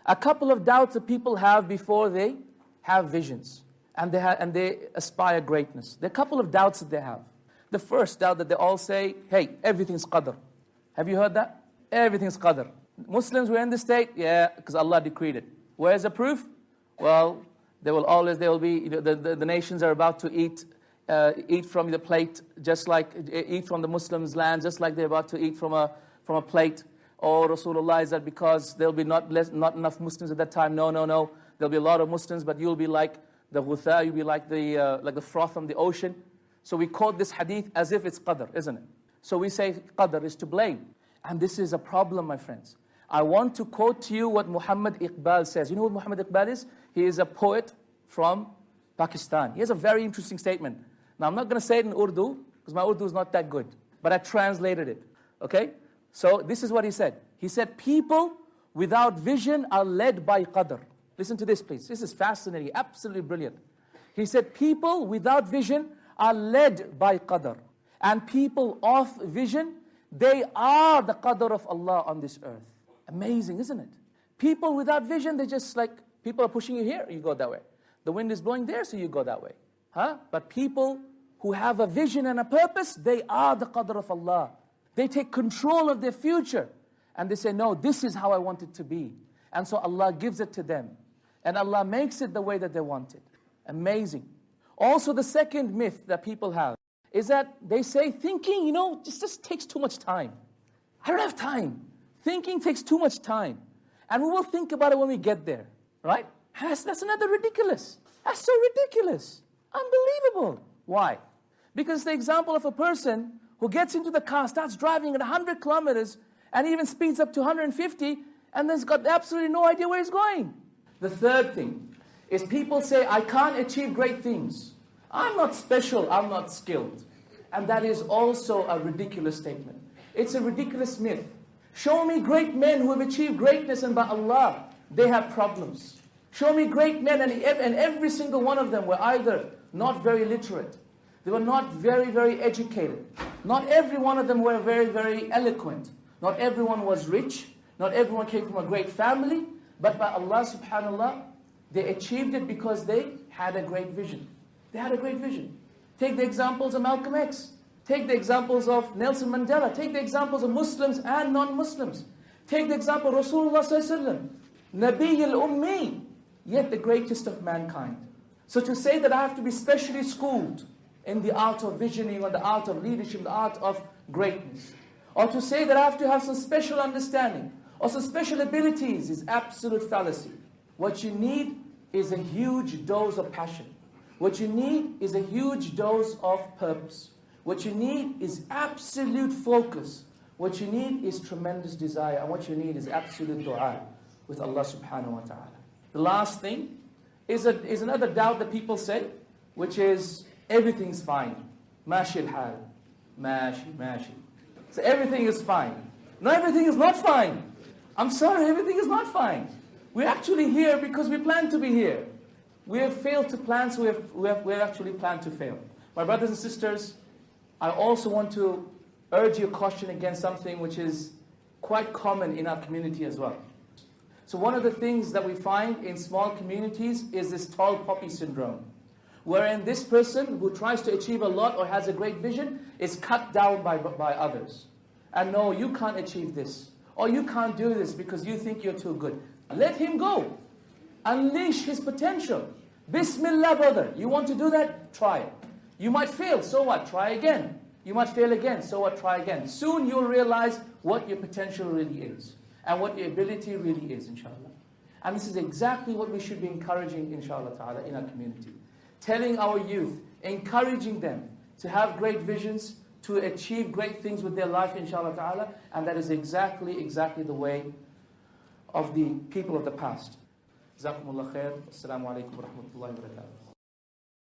A couple of doubts that people have before they have visions and they aspire greatness. There are a couple of doubts that they have. The first doubt that they all say, hey, everything's qadr. Have you heard that? Everything's qadr. Muslims were in this state, yeah, because Allah decreed it. Where's the proof? Well, there will be, the nations are about to eat from the plate, just like, eat from the Muslims' land, just like they're about to eat from a plate. Or Rasulullah is that because there'll be not enough Muslims at that time. No. There'll be a lot of Muslims, but you'll be like the ghutha, you'll be like the froth from the ocean. So we quote this hadith as if it's qadr, isn't it? So we say qadr is to blame. And this is a problem, my friends. I want to quote to you what Muhammad Iqbal says. You know what Muhammad Iqbal is? He is a poet from Pakistan. He has a very interesting statement. Now, I'm not going to say it in Urdu, because my Urdu is not that good. But I translated it, okay? So this is what he said. He said, people without vision are led by qadr. Listen to this, please. This is fascinating, absolutely brilliant. He said, people without vision are led by qadr. And people of vision, they are the qadr of Allah on this earth. Amazing, isn't it? People without vision, they're just like, people are pushing you here, you go that way. The wind is blowing there, so you go that way. But people who have a vision and a purpose, they are the qadr of Allah. They take control of their future. And they say, no, this is how I want it to be. And so Allah gives it to them. And Allah makes it the way that they want it. Amazing. Also, the second myth that people have is that they say thinking, just takes too much time. I don't have time. Thinking takes too much time. And we will think about it when we get there, right? That's another ridiculous. That's so ridiculous. Unbelievable. Why? Because it's the example of a person who gets into the car, starts driving at 100 kilometers, and even speeds up to 150, and then's got absolutely no idea where he's going. The third thing is people say, I can't achieve great things. I'm not special, I'm not skilled. And that is also a ridiculous statement. It's a ridiculous myth. Show me great men who have achieved greatness, and by Allah, they have problems. Show me great men, and every single one of them were either not very literate. They were not very, very educated. Not every one of them were very, very eloquent. Not everyone was rich. Not everyone came from a great family. But by Allah subhanAllah, they achieved it because they had a great vision. They had a great vision. Take the examples of Malcolm X. Take the examples of Nelson Mandela. Take the examples of Muslims and non-Muslims. Take the example of Rasulullah sallallahu alaihi wasallam, Nabi al-Ummi, yet the greatest of mankind. So to say that I have to be specially schooled in the art of visioning, or the art of leadership, the art of greatness, or to say that I have to have some special understanding or some special abilities is absolute fallacy. What you need is a huge dose of passion. What you need is a huge dose of purpose. What you need is absolute focus. What you need is tremendous desire. And what you need is absolute dua with Allah subhanahu wa ta'ala. The last thing is another doubt that people say, which is everything's fine. Mashi al-hal. Mashi. So everything is fine. No, everything is not fine. I'm sorry, everything is not fine. We're actually here because we plan to be here. We have failed to plan, so we have actually planned to fail. My brothers and sisters, I also want to urge your caution against something which is quite common in our community as well. So one of the things that we find in small communities is this tall poppy syndrome, wherein this person who tries to achieve a lot or has a great vision is cut down by others. And no, you can't achieve this, or you can't do this because you think you're too good. Let him go. Unleash his potential. Bismillah, brother. You want to do that? Try it. You might fail, so what? Try again. You might fail again, so what? Try again. Soon you'll realize what your potential really is and what your ability really is, inshallah. And this is exactly what we should be encouraging, inshallah ta'ala, in our community. Telling our youth, encouraging them to have great visions, to achieve great things with their life, inshallah ta'ala, and that is exactly the way of the people of the past. Jazakumullah khair. Assalamu alaikum wa rahmatullahi wa barakatuh.